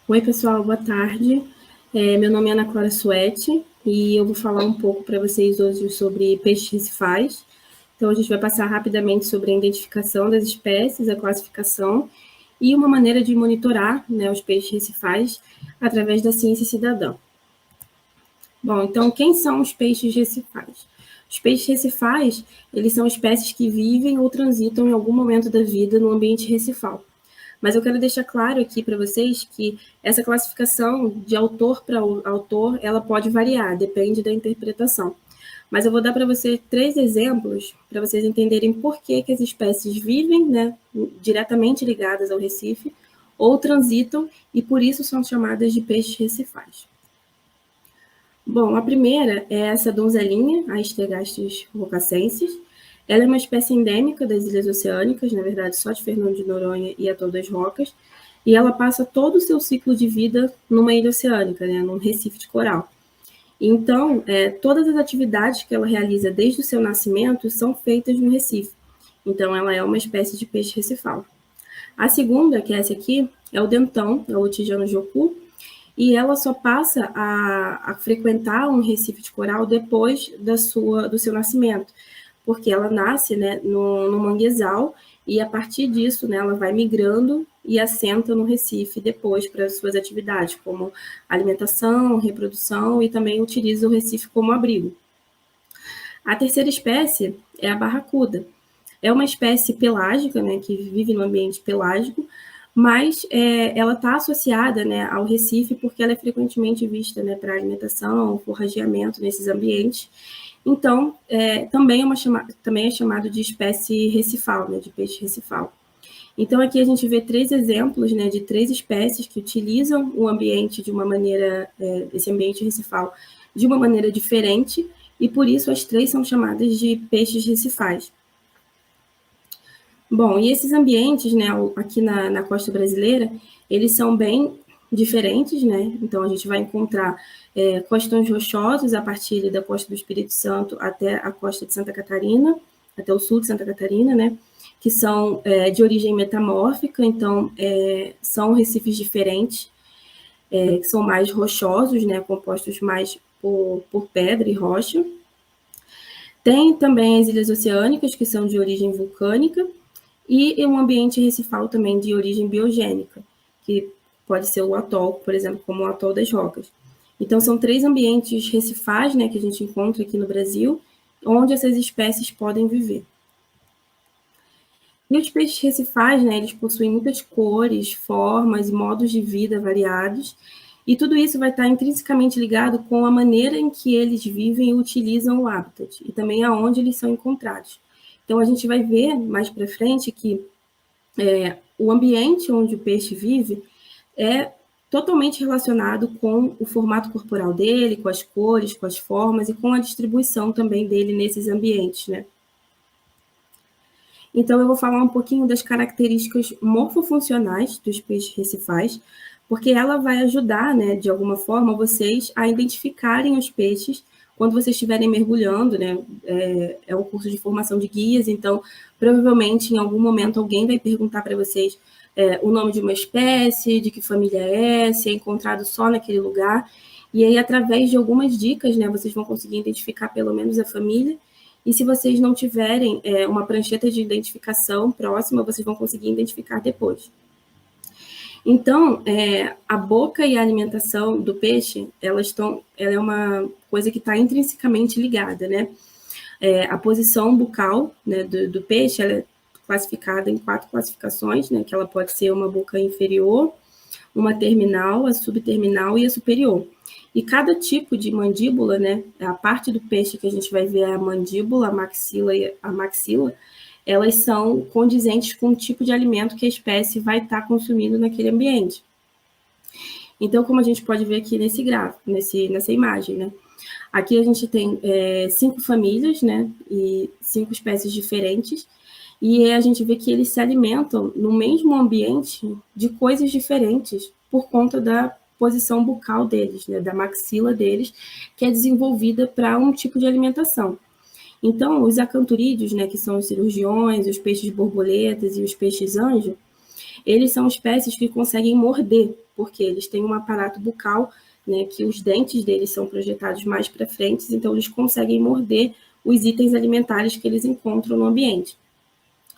Oi, pessoal, boa tarde. Meu nome é Ana Clara Suete e eu vou falar um pouco para vocês hoje sobre peixes recifais. Então, a gente vai passar rapidamente sobre a identificação das espécies, a classificação e uma maneira de monitorar, né, os peixes recifais através da ciência cidadã. Bom, então, quem são os peixes recifais? Os peixes recifais, eles são espécies que vivem ou transitam em algum momento da vida no ambiente recifal. Mas eu quero deixar claro aqui para vocês que essa classificação de autor para autor, ela pode variar, depende da interpretação. Mas eu vou dar para vocês 3 exemplos para vocês entenderem por que as espécies vivem, né, diretamente ligadas ao Recife ou transitam e por isso são chamadas de peixes recifais. Bom, a primeira é essa donzelinha, a Astergastes rocassensis. Ela é uma espécie endêmica das ilhas oceânicas, na verdade só de Fernando de Noronha e Atol das Rocas, e ela passa todo o seu ciclo de vida numa ilha oceânica, né, num recife de coral. Então, todas as atividades que ela realiza desde o seu nascimento são feitas no Recife. Então, ela é uma espécie de peixe recifal. A segunda, que é essa aqui, é o dentão, é o Otijano jocu, e ela só passa a frequentar um recife de coral depois do seu nascimento, porque ela nasce, né, no manguezal e a partir disso, né, ela vai migrando e assenta no Recife depois para as suas atividades, como alimentação, reprodução e também utiliza o Recife como abrigo. A terceira espécie é a barracuda. É uma espécie pelágica, né, que vive no ambiente pelágico, mas ela está associada, né, ao Recife porque ela é frequentemente vista, né, para alimentação, forrageamento nesses ambientes. Então, também é chamado de espécie recifal, né, de peixe recifal. Então, aqui a gente vê 3 exemplos, né, de 3 espécies que utilizam o ambiente de uma maneira, esse ambiente recifal, de uma maneira diferente, e por isso as 3 são chamadas de peixes recifais. Bom, e esses ambientes, né, aqui na costa brasileira, eles são bem diferentes, né? Então, a gente vai encontrar costões rochosos a partir da costa do Espírito Santo até a costa de Santa Catarina, até o sul de Santa Catarina, né? Que são de origem metamórfica, então são recifes diferentes, que são mais rochosos, né? Compostos mais por pedra e rocha. Tem também as ilhas oceânicas, que são de origem vulcânica, e um ambiente recifal também de origem biogênica, que pode ser o atol, por exemplo, como o Atol das Rocas. Então, são 3 ambientes recifais, né, que a gente encontra aqui no Brasil, onde essas espécies podem viver. E os peixes recifais, né, eles possuem muitas cores, formas e modos de vida variados, e tudo isso vai estar intrinsecamente ligado com a maneira em que eles vivem e utilizam o habitat, e também aonde eles são encontrados. Então, a gente vai ver mais para frente que o ambiente onde o peixe vive é totalmente relacionado com o formato corporal dele, com as cores, com as formas e com a distribuição também dele nesses ambientes, né? Então, eu vou falar um pouquinho das características morfofuncionais dos peixes recifais, porque ela vai ajudar, né, de alguma forma, vocês a identificarem os peixes quando vocês estiverem mergulhando, né? É um curso de formação de guias, então, provavelmente, em algum momento, alguém vai perguntar para vocês o nome de uma espécie, de que família é, se é encontrado só naquele lugar, e aí, através de algumas dicas, né, vocês vão conseguir identificar pelo menos a família, e se vocês não tiverem uma prancheta de identificação próxima, vocês vão conseguir identificar depois. Então, a boca e a alimentação do peixe, ela é uma coisa que está intrinsecamente ligada, né? A posição bucal, né, do peixe, ela é classificada em 4 classificações, né? Que ela pode ser uma boca inferior, uma terminal, a subterminal e a superior. E cada tipo de mandíbula, né, a parte do peixe que a gente vai ver é a mandíbula, a maxila, elas são condizentes com o tipo de alimento que a espécie vai estar consumindo naquele ambiente. Então, como a gente pode ver aqui nesse gráfico, nessa imagem, né? Aqui a gente tem 5 famílias, né, e 5 espécies diferentes, e a gente vê que eles se alimentam no mesmo ambiente de coisas diferentes por conta da posição bucal deles, né, da maxila deles, que é desenvolvida para um tipo de alimentação. Então, os acanturídeos, né, que são os cirurgiões, os peixes borboletas e os peixes anjo, eles são espécies que conseguem morder, porque eles têm um aparato bucal, né, que os dentes deles são projetados mais para frente, então eles conseguem morder os itens alimentares que eles encontram no ambiente.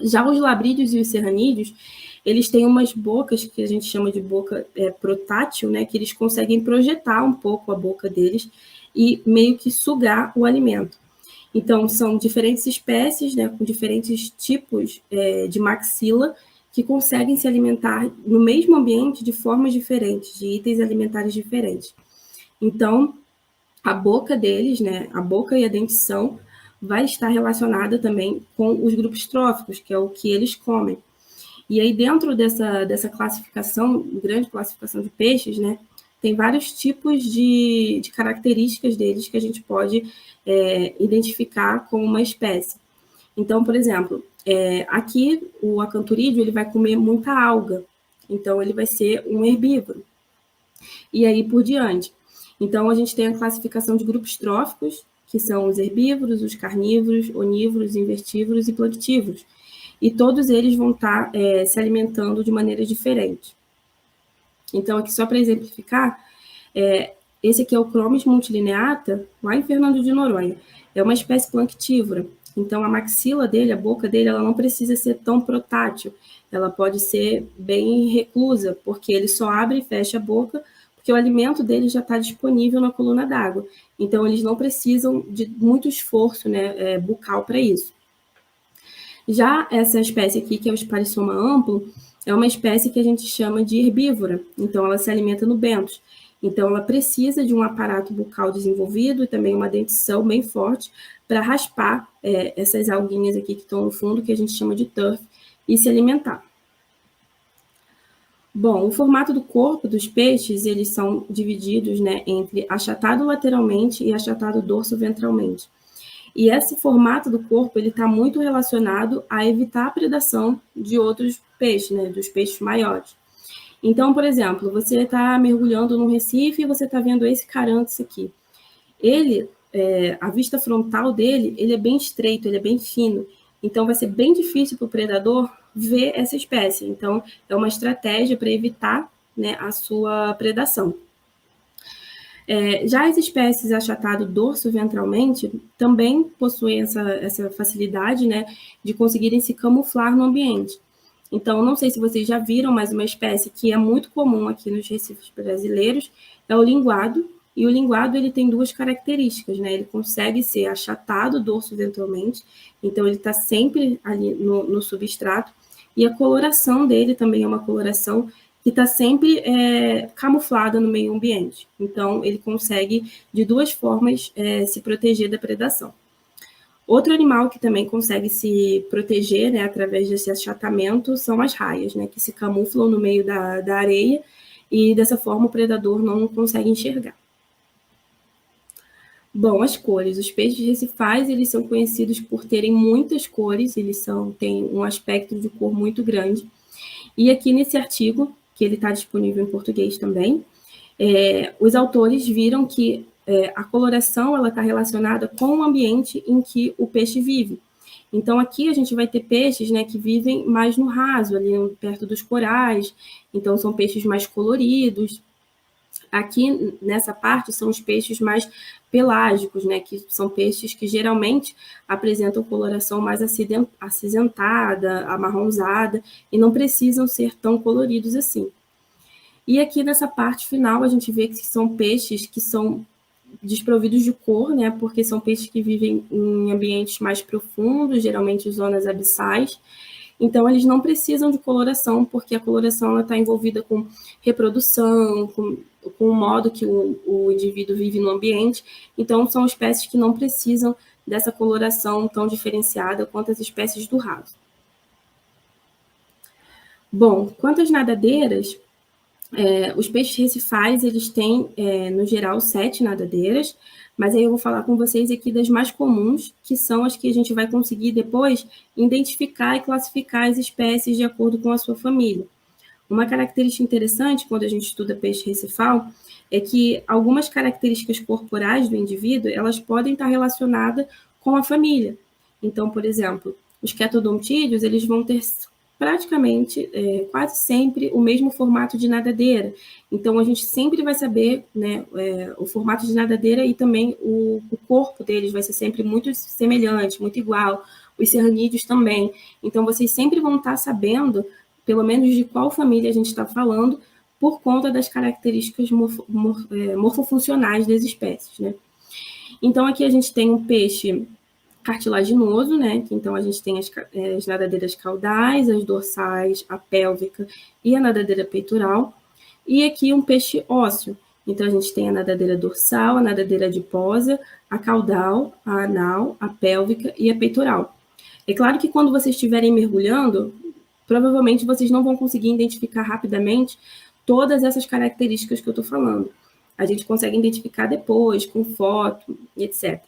Já os labrídeos e os serranídeos, eles têm umas bocas que a gente chama de boca protátil, né, que eles conseguem projetar um pouco a boca deles e meio que sugar o alimento. Então, são diferentes espécies, né, com diferentes tipos de maxila, que conseguem se alimentar no mesmo ambiente de formas diferentes, de itens alimentares diferentes. Então, a boca deles, né, a boca e a dentição, vai estar relacionada também com os grupos tróficos, que é o que eles comem. E aí, dentro dessa classificação, grande classificação de peixes, né, tem vários tipos de características deles que a gente pode identificar como uma espécie. Então, por exemplo, aqui o acanturídeo ele vai comer muita alga, então ele vai ser um herbívoro. E aí por diante. Então, a gente tem a classificação de grupos tróficos, que são os herbívoros, os carnívoros, onívoros, invertívoros e planctívoros. E todos eles vão estar se alimentando de maneira diferente. Então, aqui só para exemplificar, esse aqui é o Chromis multilineata, lá em Fernando de Noronha. É uma espécie planctívora. Então, a maxila dele, a boca dele, ela não precisa ser tão protátil. Ela pode ser bem reclusa, porque ele só abre e fecha a boca, porque o alimento dele já está disponível na coluna d'água. Então, eles não precisam de muito esforço, né, bucal para isso. Já essa espécie aqui, que é o Sparissoma amplo, é uma espécie que a gente chama de herbívora. Então, ela se alimenta no bentos. Então, ela precisa de um aparato bucal desenvolvido e também uma dentição bem forte para raspar essas alguinhas aqui que estão no fundo, que a gente chama de turf, e se alimentar. Bom, o formato do corpo dos peixes, eles são divididos, né, entre achatado lateralmente e achatado dorso-ventralmente. E esse formato do corpo, ele está muito relacionado a evitar a predação de outros peixes, né, dos peixes maiores. Então, por exemplo, você está mergulhando num recife e você está vendo esse caranx aqui. Ele, a vista frontal dele, ele é bem estreito, ele é bem fino. Então, vai ser bem difícil para o predador ver essa espécie. Então, é uma estratégia para evitar, né, a sua predação. Já as espécies achatado dorso-ventralmente também possuem essa facilidade, né, de conseguirem se camuflar no ambiente. Então, não sei se vocês já viram, mas uma espécie que é muito comum aqui nos recifes brasileiros é o linguado. E o linguado ele tem duas características, né? Ele consegue ser achatado dorso-ventralmente, então ele está sempre ali no substrato. E a coloração dele também é uma coloração que está sempre camuflada no meio ambiente. Então, ele consegue, de duas formas, se proteger da predação. Outro animal que também consegue se proteger, né, através desse achatamento são as raias, né, que se camuflam no meio da areia e, dessa forma, o predador não consegue enxergar. Bom, as cores. Os peixes recifais, eles são conhecidos por terem muitas cores, eles têm um aspecto de cor muito grande. E aqui nesse artigo, que ele está disponível em português também, os autores viram que a coloração ela está relacionada com o ambiente em que o peixe vive. Então, aqui a gente vai ter peixes, né, que vivem mais no raso, ali perto dos corais. Então, são peixes mais coloridos. Aqui, nessa parte, são os peixes mais pelágicos, né, que são peixes que geralmente apresentam coloração mais acinzentada, amarronzada, e não precisam ser tão coloridos assim. E aqui nessa parte final, a gente vê que são peixes que são desprovidos de cor, né, porque são peixes que vivem em ambientes mais profundos, geralmente zonas abissais. Então, eles não precisam de coloração, porque a coloração está envolvida com reprodução, com o modo que o indivíduo vive no ambiente. Então, são espécies que não precisam dessa coloração tão diferenciada quanto as espécies do raso. Bom, quanto às nadadeiras, os peixes recifais, eles têm, no geral, 7 nadadeiras, mas aí eu vou falar com vocês aqui das mais comuns, que são as que a gente vai conseguir depois identificar e classificar as espécies de acordo com a sua família. Uma característica interessante quando a gente estuda peixe recifal é que algumas características corporais do indivíduo, elas podem estar relacionadas com a família. Então, por exemplo, os quetodontídeos, eles vão ter praticamente, quase sempre, o mesmo formato de nadadeira. Então, a gente sempre vai saber, né, o formato de nadadeira e também o corpo deles vai ser sempre muito semelhante, muito igual, os serranídeos também. Então, vocês sempre vão estar sabendo, pelo menos, de qual família a gente está falando, por conta das características morfofuncionais das espécies, né? Então, aqui a gente tem um peixe cartilaginoso, né? Então, a gente tem as nadadeiras caudais, as dorsais, a pélvica e a nadadeira peitoral. E aqui um peixe ósseo. Então, a gente tem a nadadeira dorsal, a nadadeira adiposa, a caudal, a anal, a pélvica e a peitoral. É claro que quando vocês estiverem mergulhando, provavelmente vocês não vão conseguir identificar rapidamente todas essas características que eu estou falando. A gente consegue identificar depois, com foto, etc.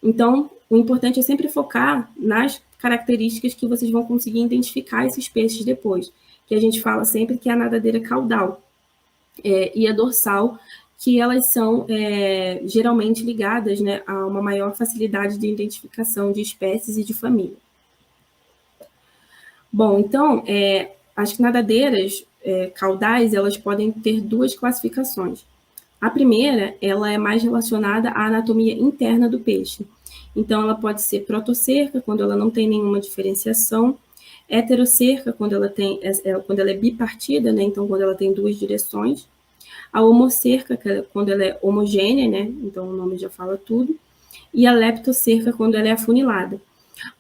Então, o importante é sempre focar nas características que vocês vão conseguir identificar esses peixes depois, que a gente fala sempre que é a nadadeira caudal e a dorsal, que elas são geralmente ligadas, né, a uma maior facilidade de identificação de espécies e de família. Bom, então, as nadadeiras caudais, elas podem ter duas classificações. A primeira, ela é mais relacionada à anatomia interna do peixe. Então, ela pode ser protocerca, quando ela não tem nenhuma diferenciação, heterocerca, quando ela é bipartida, né? Então, quando ela tem duas direções, a homocerca, quando ela é homogênea, né? Então, o nome já fala tudo, e a leptocerca, quando ela é afunilada.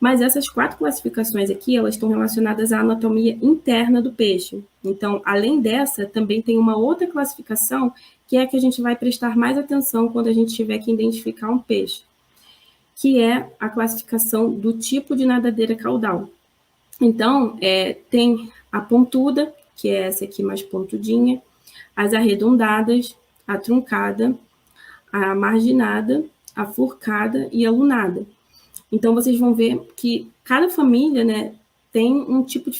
Mas essas 4 classificações aqui, elas estão relacionadas à anatomia interna do peixe. Então, além dessa, também tem uma outra classificação, que é a que a gente vai prestar mais atenção quando a gente tiver que identificar um peixe, que é a classificação do tipo de nadadeira caudal. Então, tem a pontuda, que é essa aqui mais pontudinha, as arredondadas, a truncada, a marginada, a furcada e a lunada. Então, vocês vão ver que cada família, né, tem um tipo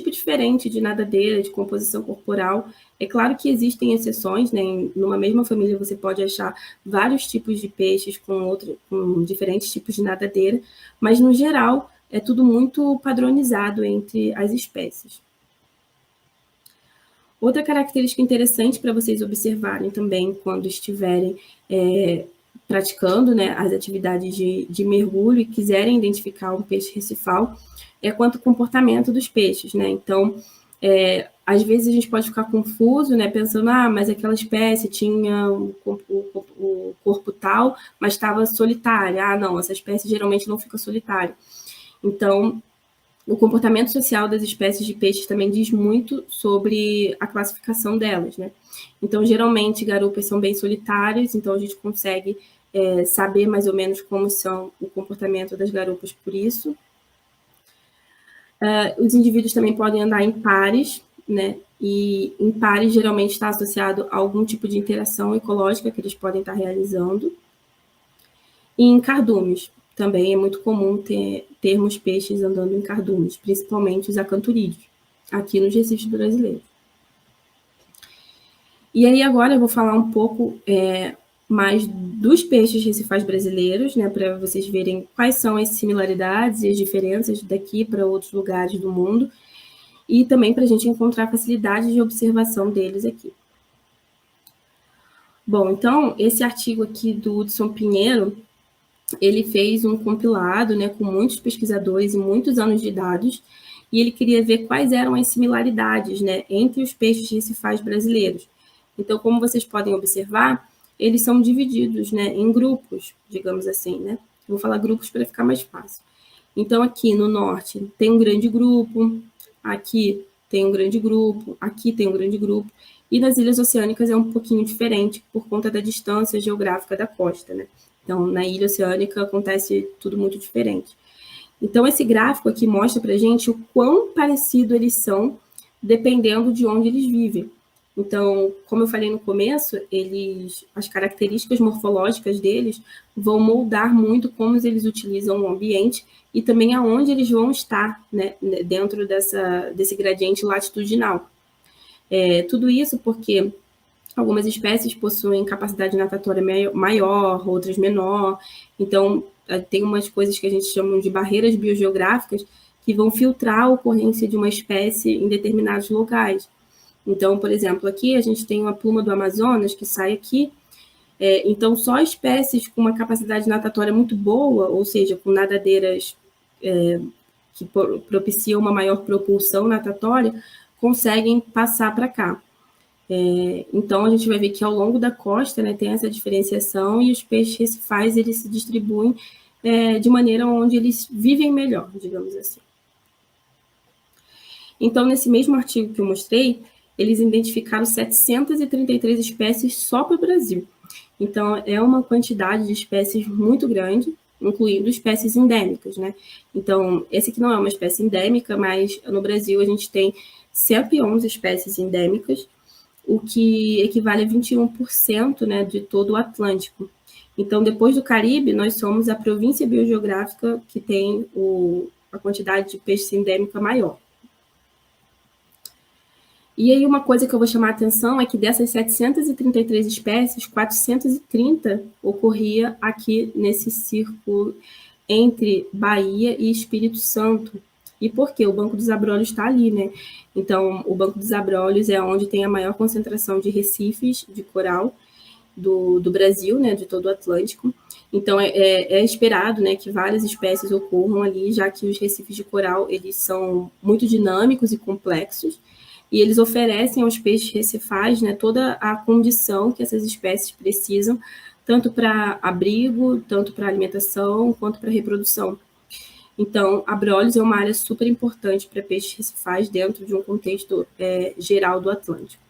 diferente de nadadeira, de composição corporal. É claro que existem exceções, né? Numa mesma família você pode achar vários tipos de peixes com diferentes tipos de nadadeira, mas, no geral, é tudo muito padronizado entre as espécies. Outra característica interessante para vocês observarem também quando estiverem praticando, né, as atividades de mergulho e quiserem identificar um peixe recifal, é quanto ao comportamento dos peixes, né? Então, às vezes a gente pode ficar confuso, né, pensando, mas aquela espécie tinha o corpo tal, mas estava solitária. Não, essa espécie geralmente não fica solitária. Então, o comportamento social das espécies de peixes também diz muito sobre a classificação delas, né? Então, geralmente, garupas são bem solitárias, então a gente consegue saber mais ou menos como são o comportamento das garupas por isso. Os indivíduos também podem andar em pares, né? E em pares geralmente está associado a algum tipo de interação ecológica que eles podem estar realizando. E em cardumes, também é muito comum termos peixes andando em cardumes, principalmente os acanturídeos, aqui nos recifes brasileiros. E aí agora eu vou falar um pouco mais dos peixes recifais brasileiros, né, para vocês verem quais são as similaridades e as diferenças daqui para outros lugares do mundo, e também para a gente encontrar facilidade de observação deles aqui. Bom, então, esse artigo aqui do Hudson Pinheiro, ele fez um compilado, né, com muitos pesquisadores e muitos anos de dados, e ele queria ver quais eram as similaridades, né, entre os peixes recifais brasileiros. Então, como vocês podem observar, eles são divididos, né, em grupos, digamos assim, né? Vou falar grupos para ficar mais fácil. Então, aqui no norte tem um grande grupo, aqui tem um grande grupo, aqui tem um grande grupo, e nas ilhas oceânicas é um pouquinho diferente por conta da distância geográfica da costa, né? Então, na ilha oceânica acontece tudo muito diferente. Então, esse gráfico aqui mostra para a gente o quão parecido eles são, dependendo de onde eles vivem. Então, como eu falei no começo, as características morfológicas deles vão moldar muito como eles utilizam o ambiente e também aonde eles vão estar, né, dentro desse gradiente latitudinal. Tudo isso porque algumas espécies possuem capacidade natatória maior, outras menor. Então, tem umas coisas que a gente chama de barreiras biogeográficas, que vão filtrar a ocorrência de uma espécie em determinados locais. Então, por exemplo, aqui a gente tem uma pluma do Amazonas que sai aqui, então só espécies com uma capacidade natatória muito boa, ou seja, com nadadeiras que propiciam uma maior propulsão natatória, conseguem passar para cá. Então, a gente vai ver que ao longo da costa, né, tem essa diferenciação e os peixes recifais, eles se distribuem de maneira onde eles vivem melhor, digamos assim. Então, nesse mesmo artigo que eu mostrei, eles identificaram 733 espécies só para o Brasil. Então, é uma quantidade de espécies muito grande, incluindo espécies endêmicas, né? Então, esse aqui não é uma espécie endêmica, mas no Brasil a gente tem 111 espécies endêmicas, o que equivale a 21%, né, de todo o Atlântico. Então, depois do Caribe, nós somos a província biogeográfica que tem a quantidade de peixe endêmica maior. E aí uma coisa que eu vou chamar a atenção é que dessas 733 espécies, 430 ocorria aqui nesse círculo entre Bahia e Espírito Santo. E por quê? O Banco dos Abrolhos está ali, né? Então, o Banco dos Abrolhos é onde tem a maior concentração de recifes de coral do Brasil, né, de todo o Atlântico. Então, é esperado, né, que várias espécies ocorram ali, já que os recifes de coral, eles são muito dinâmicos e complexos, e eles oferecem aos peixes recifais, né, toda a condição que essas espécies precisam, tanto para abrigo, tanto para alimentação, quanto para reprodução. Então, Abrolhos é uma área super importante para peixes recifais dentro de um contexto geral do Atlântico.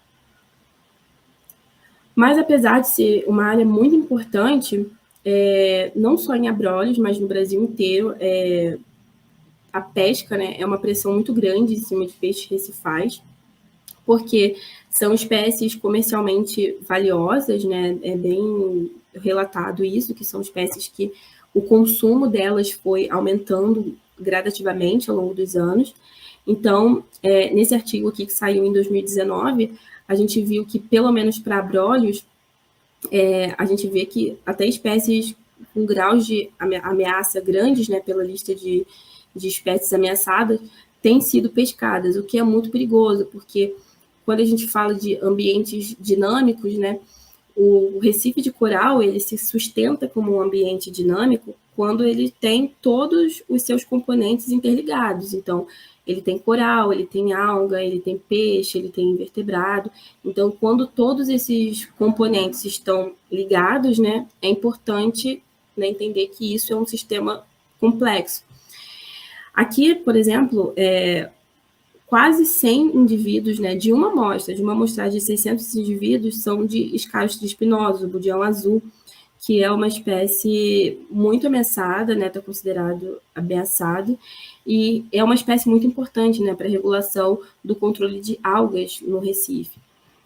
Mas, apesar de ser uma área muito importante, não só em Abrolhos, mas no Brasil inteiro, a pesca, né, é uma pressão muito grande em cima de peixes recifais, porque são espécies comercialmente valiosas, né? É bem relatado isso, que são espécies que o consumo delas foi aumentando gradativamente ao longo dos anos. Então, nesse artigo aqui que saiu em 2019, a gente viu que, pelo menos para abrolhos, a gente vê que até espécies com graus de ameaça grandes, né, pela lista de espécies ameaçadas, têm sido pescadas, o que é muito perigoso, porque quando a gente fala de ambientes dinâmicos, né, o recife de coral, ele se sustenta como um ambiente dinâmico quando ele tem todos os seus componentes interligados. Então, ele tem coral, ele tem alga, ele tem peixe, ele tem invertebrado. Então, quando todos esses componentes estão ligados, né, é importante, né, entender que isso é um sistema complexo. Aqui, por exemplo, quase 100 indivíduos, né, de uma amostra, de uma amostragem de 600 indivíduos, são de escalostri espinosos, o budião azul, que é uma espécie muito ameaçada, né, está considerado ameaçado, e é uma espécie muito importante, né, para a regulação do controle de algas no Recife.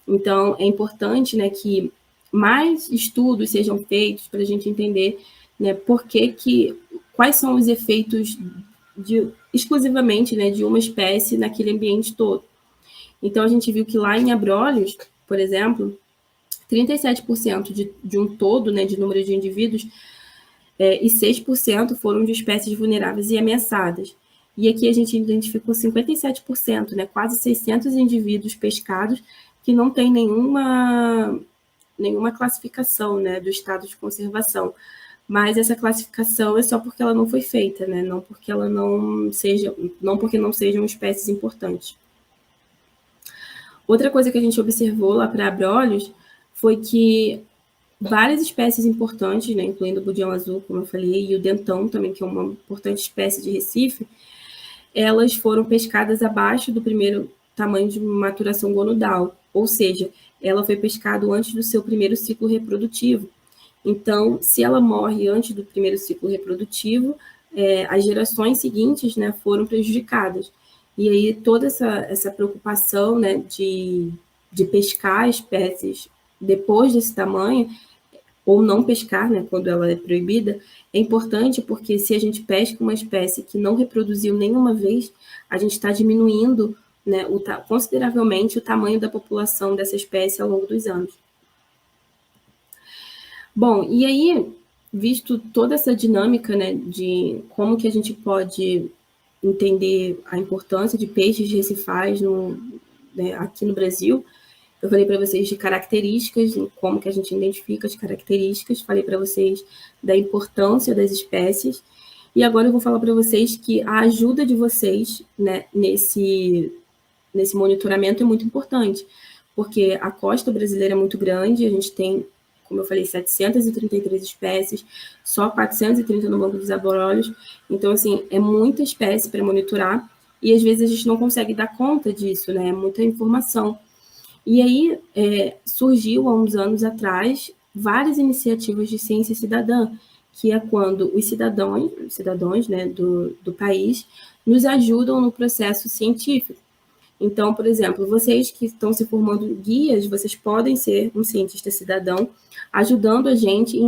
Então, é importante, né, que mais estudos sejam feitos para a gente entender, né, quais são os efeitos exclusivamente, né, de uma espécie naquele ambiente todo. Então, a gente viu que lá em Abrolhos, por exemplo, 37% de um todo, né, de número de indivíduos, e 6% foram de espécies vulneráveis e ameaçadas. E aqui a gente identificou 57%, né, quase 600 indivíduos pescados que não tem nenhuma classificação, né, do estado de conservação. Mas essa classificação é só porque ela não foi feita, né? Não porque não sejam espécies importantes. Outra coisa que a gente observou lá para Abrolhos foi que várias espécies importantes, né, incluindo o budião azul, como eu falei, e o dentão também, que é uma importante espécie de Recife, elas foram pescadas abaixo do primeiro tamanho de maturação gonodal, ou seja, ela foi pescada antes do seu primeiro ciclo reprodutivo. Então, se ela morre antes do primeiro ciclo reprodutivo, as gerações seguintes, né, foram prejudicadas. E aí toda essa preocupação, né, de pescar espécies depois desse tamanho, ou não pescar, né, quando ela é proibida, é importante porque se a gente pesca uma espécie que não reproduziu nenhuma vez, a gente está diminuindo, né, consideravelmente o tamanho da população dessa espécie ao longo dos anos. Bom, e aí, visto toda essa dinâmica, né, de como que a gente pode entender a importância de peixes recifais né, aqui no Brasil. Eu falei para vocês de características, como que a gente identifica as características, falei para vocês da importância das espécies, e agora eu vou falar para vocês que a ajuda de vocês, né, nesse monitoramento é muito importante, porque a costa brasileira é muito grande, a gente tem, como eu falei, 733 espécies, só 430 no Banco dos Abrolhos, então, assim, é muita espécie para monitorar, e às vezes a gente não consegue dar conta disso, né, é muita informação. E aí surgiu, há uns anos atrás, várias iniciativas de ciência cidadã, que é quando os cidadãos né, do país nos ajudam no processo científico. Então, por exemplo, vocês que estão se formando guias, vocês podem ser um cientista cidadão, ajudando a gente,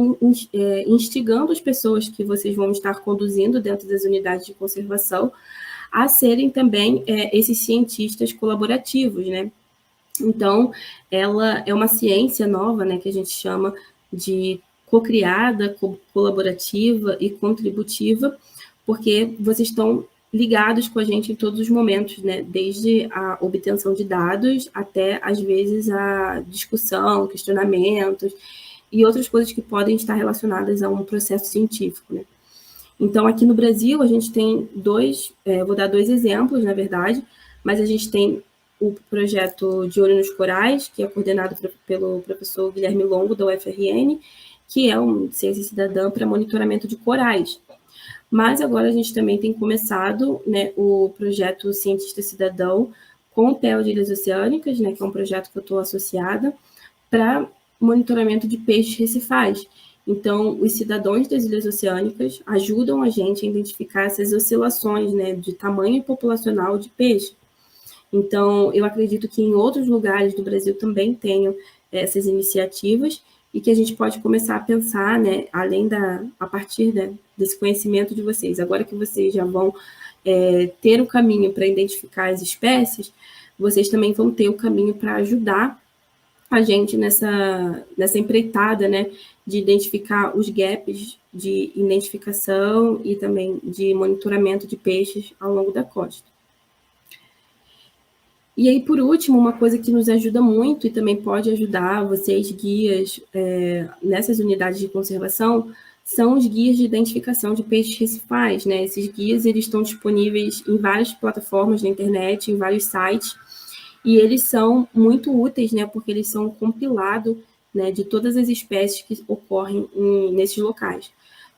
instigando as pessoas que vocês vão estar conduzindo dentro das unidades de conservação a serem também esses cientistas colaborativos, né? Então, ela é uma ciência nova, né, que a gente chama de co-criada, colaborativa e contributiva, porque vocês estão ligados com a gente em todos os momentos, né, desde a obtenção de dados até, às vezes, a discussão, questionamentos e outras coisas que podem estar relacionadas a um processo científico, né. Então, aqui no Brasil, a gente tem vou dar dois exemplos, na verdade, mas a gente tem o projeto De Olho nos Corais, que é coordenado pelo professor Guilherme Longo, da UFRN, que é um ciência cidadã para monitoramento de corais. Mas agora a gente também tem começado, né, o projeto Cientista Cidadão com o PEL de Ilhas Oceânicas, né, que é um projeto que eu estou associada, para monitoramento de peixes recifais. Então, os cidadãos das Ilhas Oceânicas ajudam a gente a identificar essas oscilações, né, de tamanho populacional de peixe. Então, eu acredito que em outros lugares do Brasil também tenham essas iniciativas e que a gente pode começar a pensar, né, a partir desse conhecimento de vocês. Agora que vocês já vão ter o caminho para identificar as espécies, vocês também vão ter o caminho para ajudar a gente nessa empreitada, né, de identificar os gaps de identificação e também de monitoramento de peixes ao longo da costa. E aí, por último, uma coisa que nos ajuda muito e também pode ajudar vocês, guias, nessas unidades de conservação, são os guias de identificação de peixes recifais, né? Esses guias, eles estão disponíveis em várias plataformas na internet, em vários sites, e eles são muito úteis, né? Porque eles são um compilado, né, de todas as espécies que ocorrem nesses locais.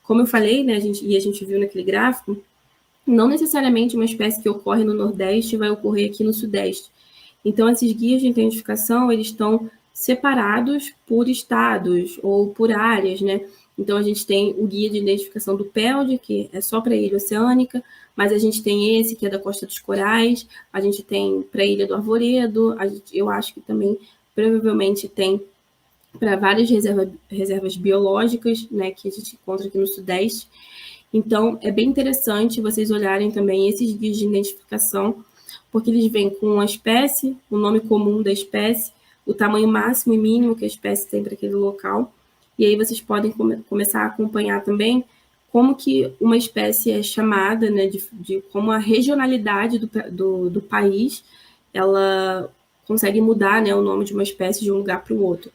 Como eu falei, né, a gente viu naquele gráfico, não necessariamente uma espécie que ocorre no Nordeste vai ocorrer aqui no Sudeste. Então, esses guias de identificação, eles estão separados por estados ou por áreas, né? Então, a gente tem o guia de identificação do PELD, que é só para a Ilha Oceânica, mas a gente tem esse, que é da Costa dos Corais, a gente tem para a Ilha do Arvoredo, eu acho que também, provavelmente, tem para várias reservas biológicas, né, que a gente encontra aqui no Sudeste. Então, é bem interessante vocês olharem também esses guias de identificação, porque eles vêm com a espécie, o nome comum da espécie, o tamanho máximo e mínimo que a espécie tem para aquele local, e aí vocês podem começar a acompanhar também como que uma espécie é chamada, né, de como a regionalidade do país, ela consegue mudar, né, o nome de uma espécie de um lugar para o outro.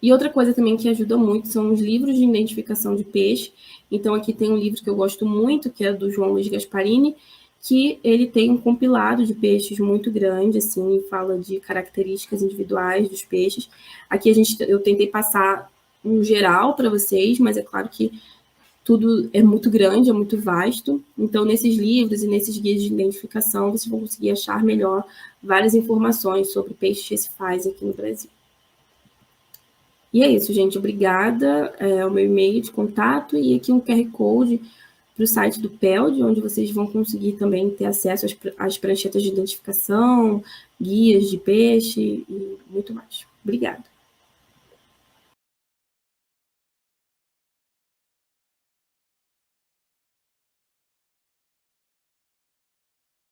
E outra coisa também que ajuda muito são os livros de identificação de peixe. Então, aqui tem um livro que eu gosto muito, que é do João Luiz Gasparini, que ele tem um compilado de peixes muito grande, assim, e fala de características individuais dos peixes. Aqui eu tentei passar um geral para vocês, mas é claro que tudo é muito grande, é muito vasto. Então, nesses livros e nesses guias de identificação, vocês vão conseguir achar melhor várias informações sobre peixes recifais aqui no Brasil. E é isso, gente. Obrigada. É o meu e-mail de contato e aqui um QR Code para o site do PELD, onde vocês vão conseguir também ter acesso às pranchetas de identificação, guias de peixe e muito mais. Obrigada.